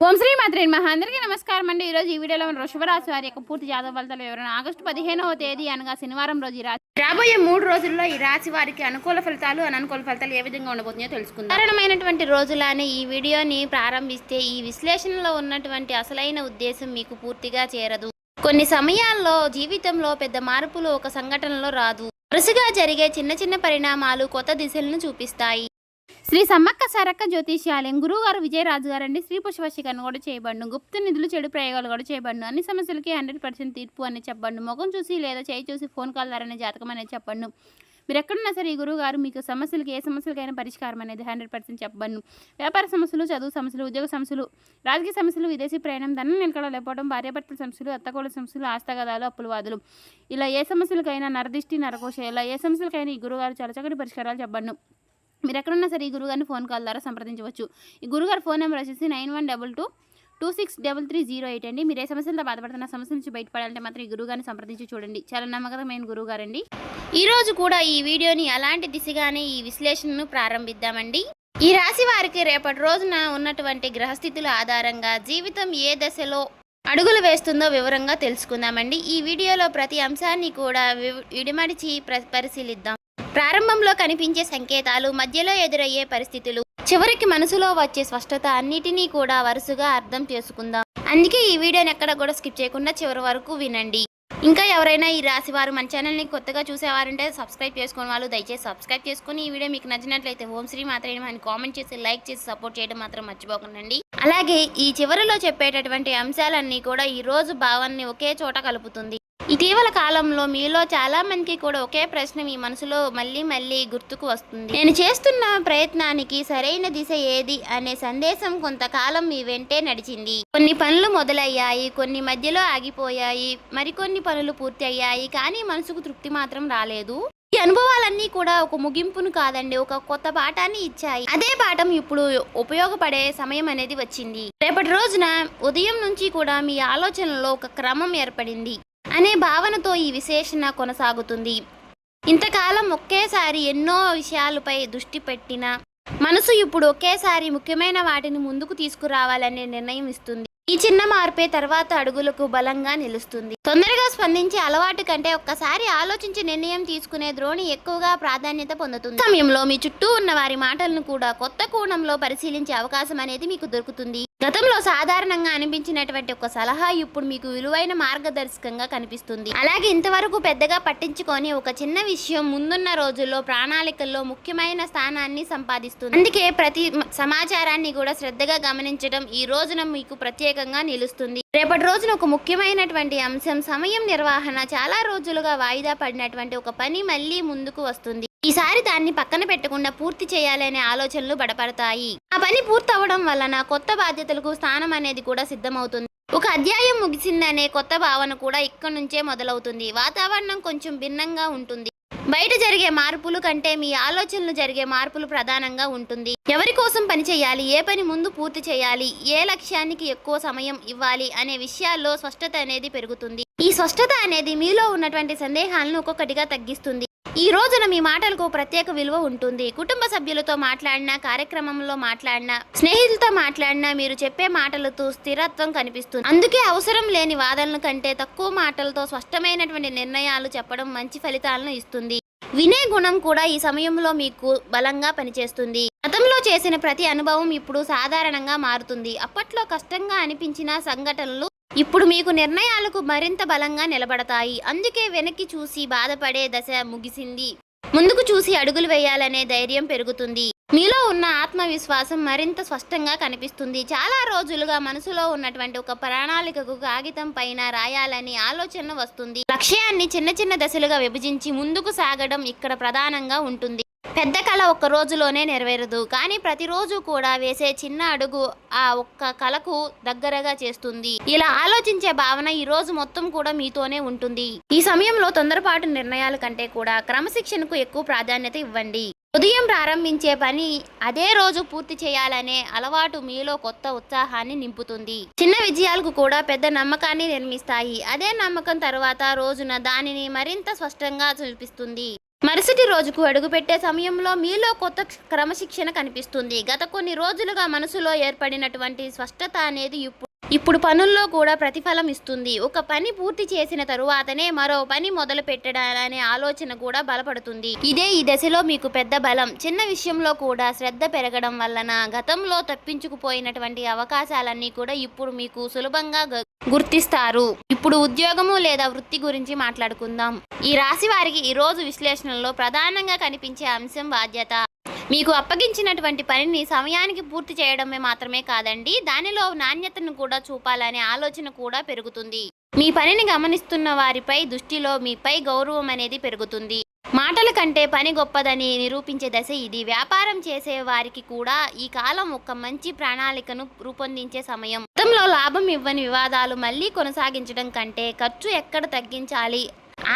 ఓం శ్రీ మాత్రే నమః. అందరికీ నమస్కారం అండి. ఈరోజు ఈ వీడియోలో మనం వృషభరాశి వారి యొక్క పూర్తి జాతక ఫలితాలు వివరణ. ఆగస్టు 15వ తేదీ అనగా శనివారం రోజు ఈ రాశి రాబోయే 3 రోజుల్లో ఈ రాశి వారికి అనుకూల ఫలితాలు అననుకూల ఫలితాలు ఏ విధంగా ఉండబోతున్నాయో తెలుసుకుందాం. సాధారణమైనటువంటి రోజులానే ఈ వీడియోని ప్రారంభిస్తే ఈ విశ్లేషణలో ఉన్నటువంటి అసలైన ఉద్దేశం మీకు పూర్తిగా చేరదు. కొన్ని సమయాల్లో జీవితంలో పెద్ద మార్పులు ఒక సంఘటనలో రాదు. వరుసగా జరిగే చిన్న చిన్న పరిణామాలు కొత్త దిశలను చూపిస్తాయి. శ్రీ సమ్మక్క సారక్క జ్యోతిష్యాలయం గురువుగారు విజయరాజు గారండి. స్త్రీ పుష్పవశీకరణ కూడా చేయబడును. గుప్త నిధులు చెడు ప్రయోగాలు కూడా చేయబడును. అన్ని సమస్యలకి 100% తీర్పు అని చెప్పండు. ముఖం చూసి లేదా చేయి చూసి ఫోన్ కాల్ ద్వారా జాతకం అనేది చెప్పండు. మీరు ఎక్కడున్నా సరే ఈ గురువుగారు మీకు సమస్యలకి ఏ సమస్యలకైనా పరిష్కారం అనేది 100% చెప్పబడును. వ్యాపార సమస్యలు, చదువు సమస్యలు, ఉద్యోగ సమస్యలు, రాజకీయ సమస్యలు, విదేశీ ప్రయాణం, ధనం నిలకడ లేకపోవడం, భార్యాభర్తల సమస్యలు, అత్తకోళ్ళ సమస్యలు, ఆస్తగదాలు, అప్పుల వాదులు, ఇలా ఏ సమస్యలకైనా నరదిష్టి నరకోశ, ఇలా ఏ సమస్యలకైనా ఈ గురువుగారు చాలా చక్కటి పరిష్కారాలు చెప్పబడును. మీరు ఎక్కడున్నా సరే ఈ గురుగారిని ఫోన్ కాల్ ద్వారా సంప్రదించవచ్చు. ఈ గురుగారు ఫోన్ నెంబర్ వచ్చేసి 9122263308 అండి. మీరు ఏ సమస్యలతో బాధపడుతున్న సమస్య నుంచి బయటపడాలంటే మాత్రం ఈ గురుగారిని సంప్రదించి చూడండి. చాలా నమ్మకమైన గురుగారండి. ఈ రోజు కూడా ఈ వీడియోని అలాంటి దిశగానే ఈ విశ్లేషణను ప్రారంభిద్దామండి. ఈ రాశి వారికి రేపటి రోజున ఉన్నటువంటి గ్రహస్థితుల ఆధారంగా జీవితం ఏ దశలో అడుగులు వేస్తుందో వివరంగా తెలుసుకుందామండి. ఈ వీడియోలో ప్రతి అంశాన్ని కూడా విడిమడిచి పరిశీలిద్దాం. ప్రారంభంలో కనిపించే సంకేతాలు, మధ్యలో ఎదురయ్యే పరిస్థితులు, చివరికి మనసులో వచ్చే స్పష్టత అన్నిటినీ కూడా వరుసగా అర్థం చేసుకుందాం. అందుకే ఈ వీడియోని ఎక్కడ కూడా స్కిప్ చేయకుండా చివరి వరకు వినండి. ఇంకా ఎవరైనా ఈ రాశి వారు మన ఛానల్ని కొత్తగా చూసేవారంటే సబ్స్క్రైబ్ చేసుకునే వాళ్ళు దయచేసి సబ్స్క్రైబ్ చేసుకుని ఈ వీడియో మీకు నచ్చినట్లయితే ఓం శ్రీ మాత్రే నమః అని కామెంట్ చేసి లైక్ చేసి సపోర్ట్ చేయడం మాత్రం మర్చిపోకండి. అలాగే ఈ చివరిలో చెప్పేటటువంటి అంశాలన్నీ కూడా ఈ రోజు భావాన్ని ఒకే చోట కలుపుతుంది. ఇటీవల కాలంలో మీలో చాలా మందికి కూడా ఒకే ప్రశ్న మీ మనసులో మళ్ళీ గుర్తుకు వస్తుంది. నేను చేస్తున్న ప్రయత్నానికి సరైన దిశ ఏది అనే సందేశం కొంతకాలం మీ వెంటే నడిచింది. కొన్ని పనులు మొదలయ్యాయి, కొన్ని మధ్యలో ఆగిపోయాయి, మరికొన్ని పనులు పూర్తి అయ్యాయి, కానీ మనసుకు తృప్తి మాత్రం రాలేదు. ఈ అనుభవాలన్నీ కూడా ఒక ముగింపును కాదండి, ఒక కొత్త పాఠాన్ని ఇచ్చాయి. అదే పాఠం ఇప్పుడు ఉపయోగపడే సమయం అనేది వచ్చింది. రేపటి రోజున ఉదయం నుంచి కూడా మీ ఆలోచనలో ఒక క్రమం ఏర్పడింది అనే భావనతో ఈ విశ్లేషణ కొనసాగుతుంది. ఇంతకాలం ఒకేసారి ఎన్నో విషయాలపై దృష్టి పెట్టిన మనసు ఇప్పుడు ఒకేసారి ముఖ్యమైన వాటిని ముందుకు తీసుకురావాలనే నిర్ణయం ఇస్తుంది. ఈ చిన్న మార్పే తర్వాత అడుగులకు బలంగా నిలుస్తుంది. తొందరగా స్పందించే అలవాటు కంటే ఒక్కసారి ఆలోచించి నిర్ణయం తీసుకునే ధోరణి ఎక్కువగా ప్రాధాన్యత పొందుతుంది. సమయంలో మీ చుట్టూ ఉన్న వారి మాటలను కూడా కొత్త కోణంలో పరిశీలించే అవకాశం అనేది మీకు దొరుకుతుంది. గతంలో సాధారణంగా అనిపించినటువంటి ఒక సలహా ఇప్పుడు మీకు విలువైన మార్గదర్శకంగా కనిపిస్తుంది. అలాగే ఇంతవరకు పెద్దగా పట్టించుకొని ఒక చిన్న విషయం ముందున్న రోజుల్లో ప్రణాళికల్లో ముఖ్యమైన స్థానాన్ని సంపాదిస్తుంది. అందుకే ప్రతి సమాచారాన్ని కూడా శ్రద్ధగా గమనించడం ఈ రోజున మీకు ప్రత్యేకంగా నిలుస్తుంది. రేపటి రోజున ఒక ముఖ్యమైనటువంటి అంశం సమయం నిర్వహణ. చాలా రోజులుగా వాయిదా పడినటువంటి ఒక పని మళ్ళీ ముందుకు వస్తుంది. ఈసారి దాన్ని పక్కన పెట్టకుండా పూర్తి చేయాలనే ఆలోచనలు బడపడతాయి. ఆ పని పూర్తవడం వలన కొత్త బాధ్యతలకు స్థానం అనేది కూడా సిద్ధమవుతుంది. ఒక అధ్యాయం ముగిసిందనే కొత్త భావన కూడా ఇక్కడి నుంచే మొదలవుతుంది. వాతావరణం కొంచెం భిన్నంగా ఉంటుంది. బయట జరిగే మార్పులు కంటే మీ ఆలోచనలు జరిగే మార్పులు ప్రధానంగా ఉంటుంది. ఎవరి కోసం పని చేయాలి, ఏ పని ముందు పూర్తి చేయాలి, ఏ లక్ష్యానికి ఎక్కువ సమయం ఇవ్వాలి అనే విషయాల్లో స్పష్టత అనేది పెరుగుతుంది. ఈ స్పష్టత అనేది మీలో ఉన్నటువంటి సందేహాలను ఒక్కొక్కటిగా తగ్గిస్తుంది. ఈ రోజున మీ మాటలకు ప్రత్యేక విలువ ఉంటుంది. కుటుంబ సభ్యులతో మాట్లాడినా, కార్యక్రమంలో మాట్లాడినా, స్నేహితులతో మాట్లాడినా మీరు చెప్పే మాటలతో స్థిరత్వం కనిపిస్తుంది. అందుకే అవసరం లేని వాదనల కంటే తక్కువ మాటలతో స్పష్టమైనటువంటి నిర్ణయాలు చెప్పడం మంచి ఫలితాలను ఇస్తుంది. వినే గుణం కూడా ఈ సమయంలో మీకు బలంగా పనిచేస్తుంది. గతంలో చేసిన ప్రతి అనుభవం ఇప్పుడు సాధారణంగా మారుతుంది. అప్పట్లో కష్టంగా అనిపించిన సంఘటనలు ఇప్పుడు మీకు నిర్ణయాలకు మరింత బలంగా నిలబడతాయి. అందుకే వెనక్కి చూసి బాధపడే దశ ముగిసింది. ముందుకు చూసి అడుగులు వేయాలనే ధైర్యం పెరుగుతుంది. మీలో ఉన్న ఆత్మవిశ్వాసం మరింత స్పష్టంగా కనిపిస్తుంది. చాలా రోజులుగా మనసులో ఉన్నటువంటి ఒక ప్రణాళికకు కాగితం పైన రాయాలని ఆలోచన వస్తుంది. లక్ష్యాన్ని చిన్న చిన్న దశలుగా విభజించి ముందుకు సాగడం ఇక్కడ ప్రధానంగా ఉంటుంది. పెద్ద కళ ఒక్క రోజులోనే నెరవేరదు, కానీ ప్రతిరోజు కూడా వేసే చిన్న అడుగు ఆ ఒక్క కళకు దగ్గరగా చేస్తుంది. ఇలా ఆలోచించే భావన ఈ రోజు మొత్తం కూడా మీతోనే ఉంటుంది. ఈ సమయంలో తొందరపాటు నిర్ణయాల కంటే కూడా క్రమశిక్షణకు ఎక్కువ ప్రాధాన్యత ఇవ్వండి. ఉదయం ప్రారంభించే పని అదే రోజు పూర్తి చేయాలనే అలవాటు మీలో కొత్త ఉత్సాహాన్ని నింపుతుంది. చిన్న విజయాలకు కూడా పెద్ద నమ్మకాన్ని నిర్మిస్తాయి. అదే నమ్మకం తర్వాత రోజున దానిని మరింత స్పష్టంగా చూపిస్తుంది. మరుసటి రోజుకు అడుగుపెట్టే సమయంలో మీలో కొత్త క్రమశిక్షణ కనిపిస్తుంది. గత కొన్ని రోజులుగా మనసులో ఏర్పడినటువంటి స్పష్టత అనేది ఇప్పుడు పనుల్లో కూడా ప్రతిఫలం ఇస్తుంది. ఒక పని పూర్తి చేసిన తరువాతనే మరో పని మొదలు పెట్టడాలనే ఆలోచన కూడా బలపడుతుంది. ఇదే ఈ దశలో మీకు పెద్ద బలం. చిన్న విషయంలో కూడా శ్రద్ధ పెరగడం వలన గతంలో తప్పించుకుపోయినటువంటి అవకాశాలన్నీ కూడా ఇప్పుడు మీకు సులభంగా గుర్తిస్తారు. ఇప్పుడు ఉద్యోగము లేదా వృత్తి గురించి మాట్లాడుకుందాం. ఈ రాశి వారికి ఈ రోజు విశ్లేషణలో ప్రధానంగా కనిపించే అంశం బాధ్యత. మీకు అప్పగించినటువంటి పనిని సమయానికి పూర్తి చేయడమే మాత్రమే కాదండి, దానిలో నాణ్యతను కూడా చూపాలనే ఆలోచన కూడా పెరుగుతుంది. మీ పనిని గమనిస్తున్న వారిపై దృష్టిలో మీపై గౌరవం అనేది పెరుగుతుంది. మాటల కంటే పని గొప్పదని నిరూపించే దశ ఇది. వ్యాపారం చేసే వారికి కూడా ఈ కాలం ఒక మంచి ప్రణాళికను రూపొందించే సమయం. గతంలో లాభం ఇవ్వని వివాదాలు మళ్ళీ కొనసాగించడం కంటే ఖర్చు ఎక్కడ తగ్గించాలి,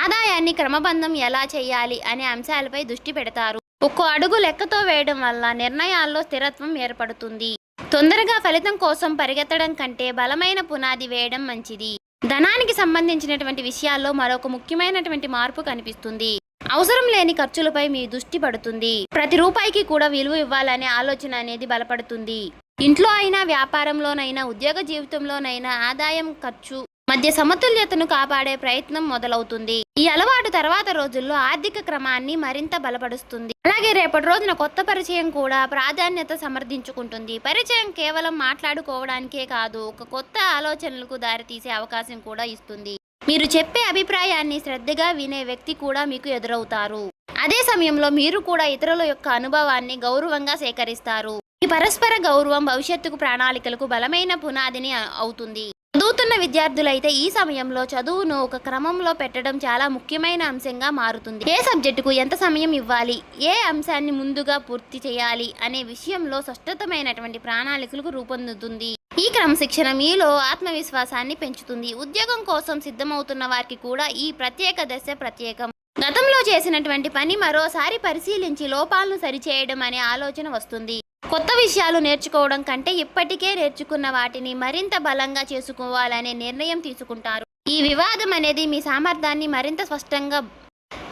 ఆదాయాన్ని క్రమబద్ధం ఎలా చేయాలి అనే అంశాలపై దృష్టి పెడతారు. ఒక్కో అడుగు లెక్కతో వేయడం వల్ల నిర్ణయాల్లో స్థిరత్వం ఏర్పడుతుంది. తొందరగా ఫలితం కోసం పరిగెత్తడం కంటే బలమైన పునాది వేయడం మంచిది. ధనానికి సంబంధించినటువంటి విషయాల్లో మరొక ముఖ్యమైనటువంటి మార్పు కనిపిస్తుంది. అవసరం లేని ఖర్చులపై మీ దృష్టి పడుతుంది. ప్రతి రూపాయికి కూడా విలువ ఇవ్వాలనే ఆలోచన అనేది బలపడుతుంది. ఇంట్లో అయినా, వ్యాపారంలోనైనా, ఉద్యోగ జీవితంలోనైనా ఆదాయం ఖర్చు మధ్య సమతుల్యతను కాపాడే ప్రయత్నం మొదలవుతుంది. ఈ అలవాటు తర్వాత రోజుల్లో ఆర్థిక క్రమాన్ని మరింత బలపరుస్తుంది. అలాగే రేపటి రోజున కొత్త పరిచయం కూడా ప్రాధాన్యత సమర్థించుకుంటుంది. పరిచయం కేవలం మాట్లాడుకోవడానికే కాదు, ఒక కొత్త ఆలోచనలకు దారితీసే అవకాశం కూడా ఇస్తుంది. మీరు చెప్పే అభిప్రాయాన్ని శ్రద్ధగా వినే వ్యక్తి కూడా మీకు ఎదురవుతారు. అదే సమయంలో మీరు కూడా ఇతరుల యొక్క అనుభవాన్ని గౌరవంగా సేకరిస్తారు. ఈ పరస్పర గౌరవం భవిష్యత్తుకు ప్రణాళికలకు బలమైన పునాదిని అవుతుంది. చదువుతున్న విద్యార్థులైతే ఈ సమయంలో చదువును ఒక క్రమంలో పెట్టడం చాలా ముఖ్యమైన అంశంగా మారుతుంది. ఏ సబ్జెక్టుకు ఎంత సమయం ఇవ్వాలి, ఏ అంశాన్ని ముందుగా పూర్తి చేయాలి అనే విషయంలో స్పష్టమైనటువంటి ప్రణాళికలకు రూపొందుతుంది. ఈ క్రమశిక్షణ మీలో ఆత్మవిశ్వాసాన్ని పెంచుతుంది. ఉద్యోగం కోసం సిద్ధమవుతున్న వారికి కూడా ఈ ప్రత్యేక దశ ప్రత్యేకం. గతంలో చేసినటువంటి పని మరోసారి పరిశీలించి లోపాలను సరిచేయడం అనే ఆలోచన వస్తుంది. కొత్త విషయాలు నేర్చుకోవడం కంటే ఇప్పటికే నేర్చుకున్న వాటిని మరింత బలంగా చేసుకోవాలనే నిర్ణయం తీసుకుంటారు. ఈ వివాదం అనేది మీ సామర్థ్యాన్ని మరింత స్పష్టంగా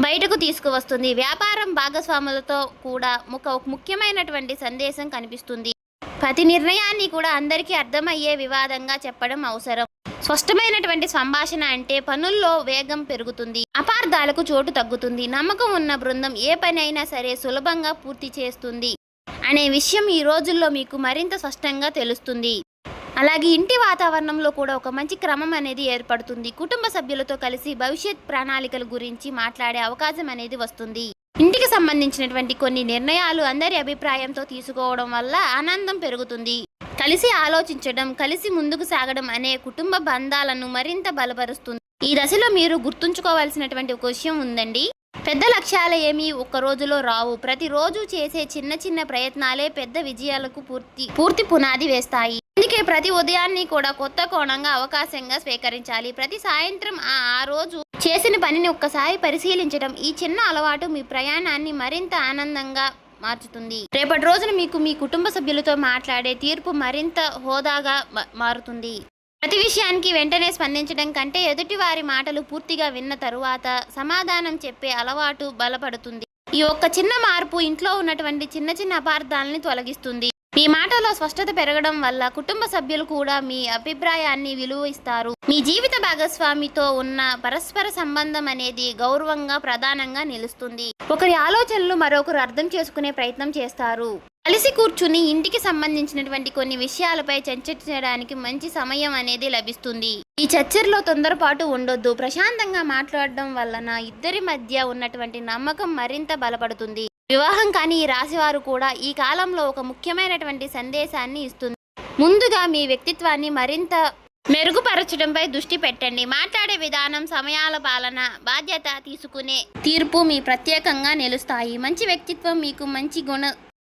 బయటకు తీసుకువస్తుంది. వ్యాపారం భాగస్వాములతో కూడా ఒక ముఖ్యమైనటువంటి సందేశం కనిపిస్తుంది. ప్రతి నిర్ణయాన్ని కూడా అందరికీ అర్థమయ్యే వివాదంగా చెప్పడం అవసరం. స్పష్టమైనటువంటి సంభాషణ అంటే పనుల్లో వేగం పెరుగుతుంది, అపార్థాలకు చోటు తగ్గుతుంది. నమ్మకం ఉన్న బృందం ఏ పని అయినా సరే సులభంగా పూర్తి చేస్తుంది అనే విషయం ఈ రోజుల్లో మీకు మరింత స్పష్టంగా తెలుస్తుంది. అలాగే ఇంటి వాతావరణంలో కూడా ఒక మంచి క్రమం అనేది ఏర్పడుతుంది. కుటుంబ సభ్యులతో కలిసి భవిష్యత్ ప్రణాళికల గురించి మాట్లాడే అవకాశం అనేది వస్తుంది. ఇంటికి సంబంధించినటువంటి కొన్ని నిర్ణయాలు అందరి అభిప్రాయంతో తీసుకోవడం వల్ల ఆనందం పెరుగుతుంది. కలిసి ఆలోచించడం, కలిసి ముందుకు సాగడం అనే కుటుంబ బంధాలను మరింత బలపరుస్తుంది. ఈ దశలో మీరు గుర్తుంచుకోవాల్సినటువంటి ఒక విషయం ఉందండి. పెద్ద లక్ష్యాలు ఏమీ ఒక్క రోజులో రావు. ప్రతిరోజు చేసే చిన్న చిన్న ప్రయత్నాలే పెద్ద విజయాలకు పూర్తి పునాది వేస్తాయి. అందుకే ప్రతి ఉదయాన్ని కూడా కొత్త కోణంగా అవకాశంగా స్వీకరించాలి. ప్రతి సాయంత్రం ఆ రోజు చేసిన పనిని ఒక్కసారి పరిశీలించడం, ఈ చిన్న అలవాటు మీ ప్రయాణాన్ని మరింత ఆనందంగా మార్చుతుంది. రేపటి రోజున మీకు మీ కుటుంబ సభ్యులతో మాట్లాడే తీర్పు మరింత హోదాగా మారుతుంది. ప్రతి విషయానికి వెంటనే స్పందించడం కంటే ఎదుటి వారి మాటలు పూర్తిగా విన్న తరువాత సమాధానం చెప్పే అలవాటు బలపడుతుంది. ఈ ఒక్క చిన్న మార్పు ఇంట్లో ఉన్నటువంటి చిన్న చిన్న అపార్థాలని తొలగిస్తుంది. మీ మాటలో స్పష్టత పెరగడం వల్ల కుటుంబ సభ్యులు కూడా మీ అభిప్రాయాన్ని విలువ ఇస్తారు. మీ జీవిత భాగస్వామితో ఉన్న పరస్పర సంబంధం అనేది గౌరవంగా ప్రధానంగా నిలుస్తుంది. ఒకరి ఆలోచనలు మరొకరు అర్థం చేసుకునే ప్రయత్నం చేస్తారు. కలిసి కూర్చుని ఇంటికి సంబంధించినటువంటి కొన్ని విషయాలపై చర్చించడానికి మంచి సమయం అనేది లభిస్తుంది. ఈ చర్చల్లో తొందరపాటు ఉండొద్దు. ప్రశాంతంగా మాట్లాడడం వలన ఇద్దరి మధ్య ఉన్నటువంటి నమ్మకం మరింత బలపడుతుంది. వివాహం కాని ఈ రాశివారు కూడా ఈ కాలంలో ఒక ముఖ్యమైనటువంటి సందేశాన్ని ఇస్తుంది. ముందుగా మీ వ్యక్తిత్వాన్ని మరింత మెరుగుపరచడంపై దృష్టి పెట్టండి. మాట్లాడే విధానం, సమయాల పాలన, బాధ్యత తీసుకునే తీర్పు మీ ప్రత్యేకంగా నిలుస్తాయి. మంచి వ్యక్తిత్వం మీకు మంచి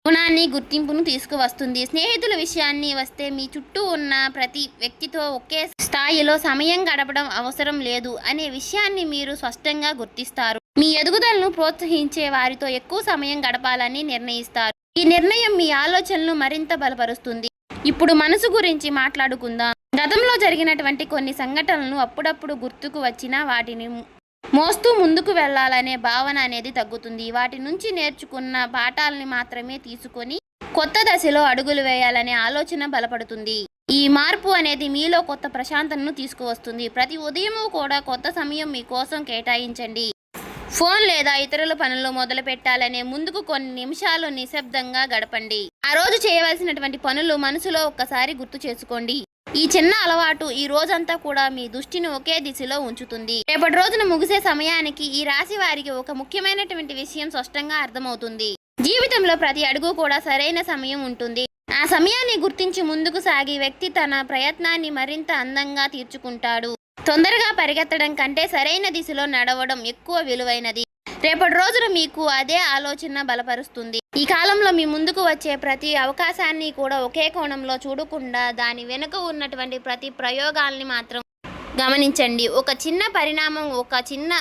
గుణాన్ని, గుర్తింపును తీసుకువస్తుంది. స్నేహితుల విషయాన్ని వస్తే మీ చుట్టూ ఉన్న ప్రతి వ్యక్తితో ఒకే స్థాయిలో సమయం గడపడం అవసరం లేదు అనే విషయాన్ని మీరు స్పష్టంగా గుర్తిస్తారు. మీ ఎదుగుదలను ప్రోత్సహించే వారితో ఎక్కువ సమయం గడపాలని నిర్ణయిస్తారు. ఈ నిర్ణయం మీ ఆలోచనలు మరింత బలపరుస్తుంది. ఇప్పుడు మనసు గురించి మాట్లాడుకుందాం. గతంలో జరిగినటువంటి కొన్ని సంఘటనలు అప్పుడప్పుడు గుర్తుకు వచ్చినా వాటిని మోస్తూ ముందుకు వెళ్ళాలనే భావన అనేది తగ్గుతుంది. వాటి నుంచి నేర్చుకున్న పాఠాలని మాత్రమే తీసుకొని కొత్త దశలో అడుగులు వేయాలనే ఆలోచన బలపడుతుంది. ఈ మార్పు అనేది మీలో కొత్త ప్రశాంతతను తీసుకువస్తుంది. ప్రతి ఉదయము కూడా కొత్త సమయం మీకోసం కేటాయించండి. ఫోన్ లేదా ఇతరుల పనులు మొదలు పెట్టాలనే ముందుకు కొన్ని నిమిషాలు నిశ్శబ్దంగా గడపండి. ఆ రోజు చేయవలసినటువంటి పనులు మనసులో ఒక్కసారి గుర్తు చేసుకోండి. ఈ చిన్న అలవాటు ఈ రోజంతా కూడా మీ దృష్టిని ఒకే దిశలో ఉంచుతుంది. రేపటి రోజున ముగిసే సమయానికి ఈ రాశి వారికి ఒక ముఖ్యమైనటువంటి విషయం స్పష్టంగా అర్థమవుతుంది. జీవితంలో ప్రతి అడుగు కూడా సరైన సమయం ఉంటుంది. ఆ సమయాన్ని గుర్తించి ముందుకు సాగి వ్యక్తి తన ప్రయత్నాన్ని మరింత అందంగా తీర్చుకుంటాడు. తొందరగా పరిగెత్తడం కంటే సరైన దిశలో నడవడం ఎక్కువ విలువైనది. రేపటి రోజున మీకు అదే ఆలోచన బలపరుస్తుంది. ఈ కాలంలో మీ ముందుకు వచ్చే ప్రతి అవకాశాన్ని కూడా ఒకే కోణంలో చూడకుండా దాని వెనుక ఉన్నటువంటి ప్రతి ప్రయోగాల్ని మాత్రం గమనించండి. ఒక చిన్న పరిణామం, ఒక చిన్న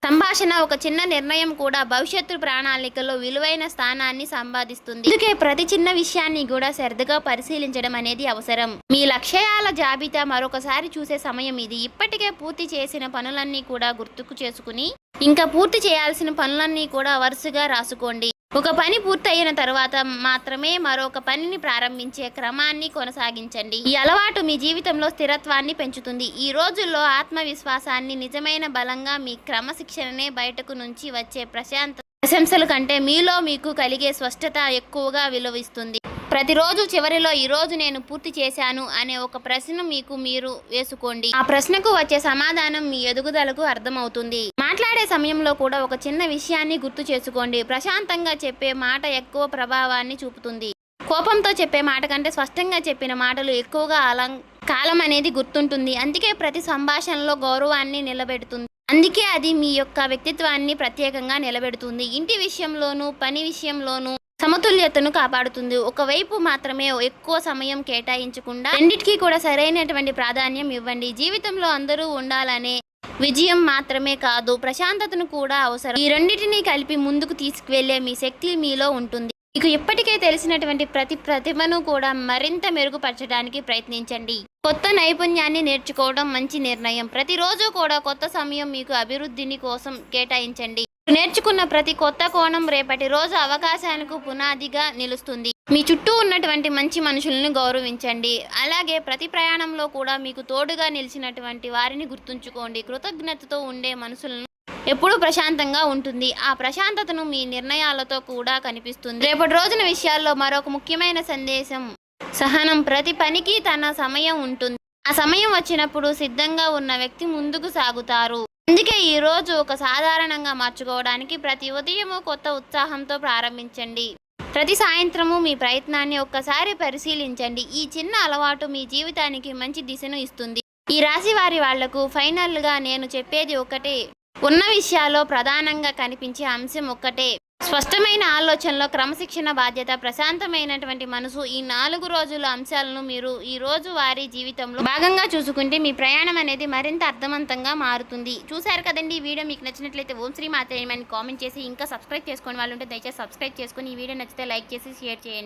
సంభాషణ, ఒక చిన్న నిర్ణయం కూడా భవిష్యత్తు ప్రణాళికలో విలువైన స్థానాన్ని సంపాదిస్తుంది. అందుకే ప్రతి చిన్న విషయాన్ని కూడా శ్రద్ధగా పరిశీలించడం అనేది అవసరం. మీ లక్ష్యాల జాబితా మరొకసారి చూసే సమయం ఇది. ఇప్పటికే పూర్తి చేసిన పనులన్నీ కూడా గుర్తుకు చేసుకుని ఇంకా పూర్తి చేయాల్సిన పనులన్నీ కూడా వరుసగా రాసుకోండి. ఒక పని పూర్తయిన తర్వాత మాత్రమే మరొక పనిని ప్రారంభించే క్రమాన్ని కొనసాగించండి. ఈ అలవాటు మీ జీవితంలో స్థిరత్వాన్ని పెంచుతుంది. ఈ రోజుల్లో ఆత్మవిశ్వాసాన్ని నిజమైన బలంగా మీ క్రమశిక్షణనే బయటకు నుంచి వచ్చే ప్రశంసల కంటే మీలో మీకు కలిగే స్పష్టత ఎక్కువగా విలువిస్తుంది. ప్రతిరోజు చివరిలో ఈ రోజు నేను పూర్తి చేశాను అనే ఒక ప్రశ్న మీకు మీరు వేసుకోండి. ఆ ప్రశ్నకు వచ్చే సమాధానం మీ ఎదుగుదలకు అర్థమవుతుంది. మాట్లాడే సమయంలో కూడా ఒక చిన్న విషయాన్ని గుర్తు చేసుకోండి. ప్రశాంతంగా చెప్పే మాట ఎక్కువ ప్రభావాన్ని చూపుతుంది. కోపంతో చెప్పే మాట కంటే స్పష్టంగా చెప్పిన మాటలు ఎక్కువగా కాలం అనేది గుర్తుంటుంది. అందుకే ప్రతి సంభాషణలో గౌరవాన్ని నిలబెడుతుంది. అందుకే అది మీ యొక్క వ్యక్తిత్వాన్ని ప్రత్యేకంగా నిలబెడుతుంది. ఇంటి విషయంలోనూ పని విషయంలోనూ సమతుల్యతను కాపాడుతుంది. ఒకవైపు మాత్రమే ఎక్కువ సమయం కేటాయించకుండా రెండిటికీ కూడా సరైనటువంటి ప్రాధాన్యం ఇవ్వండి. జీవితంలో అందరూ ఉండాలనే విజయం మాత్రమే కాదు, ప్రశాంతతను కూడా అవసరం. ఈ రెండింటినీ కలిపి ముందుకు తీసుకువెళ్లే మీ శక్తి మీలో ఉంటుంది. మీకు ఇప్పటికే తెలిసినటువంటి ప్రతి ప్రతిభను కూడా మరింత మెరుగుపరచడానికి ప్రయత్నించండి. కొత్త నైపుణ్యాన్ని నేర్చుకోవడం మంచి నిర్ణయం. ప్రతిరోజు కూడా కొత్త సమయం మీకు అభివృద్ధిని కోసం కేటాయించండి. నేర్చుకున్న ప్రతి కొత్త కోణం రేపటి రోజు అవకాశాలకు పునాదిగా నిలుస్తుంది. మీ చుట్టూ ఉన్నటువంటి మంచి మనుషులను గౌరవించండి. అలాగే ప్రతి ప్రయాణంలో కూడా మీకు తోడుగా నిలిచినటువంటి వారిని గుర్తుంచుకోండి. కృతజ్ఞతతో ఉండే మనసులను ఎప్పుడూ ప్రశాంతంగా ఉంటుంది. ఆ ప్రశాంతతను మీ నిర్ణయాలతో కూడా కనిపిస్తుంది. రేపటి రోజున విషయాల్లో మరొక ముఖ్యమైన సందేశం సహనం. ప్రతి పనికి తన సమయం ఉంటుంది. ఆ సమయం వచ్చినప్పుడు సిద్ధంగా ఉన్న వ్యక్తి ముందుకు సాగుతారు. అందుకే ఈ రోజు ఒక సాధారణంగా మార్చుకోవడానికి ప్రతి ఉదయము కొత్త ఉత్సాహంతో ప్రారంభించండి. ప్రతి సాయంత్రము మీ ప్రయత్నాన్ని ఒక్కసారి పరిశీలించండి. ఈ చిన్న అలవాటు మీ జీవితానికి మంచి దిశను ఇస్తుంది. ఈ రాశి వాళ్లకు ఫైనల్గా నేను చెప్పేది ఒకటే. ఉన్న విషయాల్లో ప్రధానంగా కనిపించే అంశం ఒక్కటే. స్పష్టమైన ఆలోచనలో క్రమశిక్షణ, బాధ్యత, ప్రశాంతమైనటువంటి మనసు. ఈ 4 రోజుల అంశాలను మీరు ఈ రోజు వారి జీవితంలో భాగంగా చూసుకుంటే మీ ప్రయాణం అనేది మరింత అర్థవంతంగా మారుతుంది. చూశారు కదండి. ఈ వీడియో మీకు నచ్చినట్లయితే ఓం శ్రీ మాత్రే అని కామెంట్ చేసి ఇంకా సబ్స్క్రైబ్ చేసుకోని వాళ్ళు ఉంటే దయచేసి సబ్స్క్రైబ్ చేసుకుని ఈ వీడియో నచ్చితే లైక్ చేసి షేర్ చేయండి.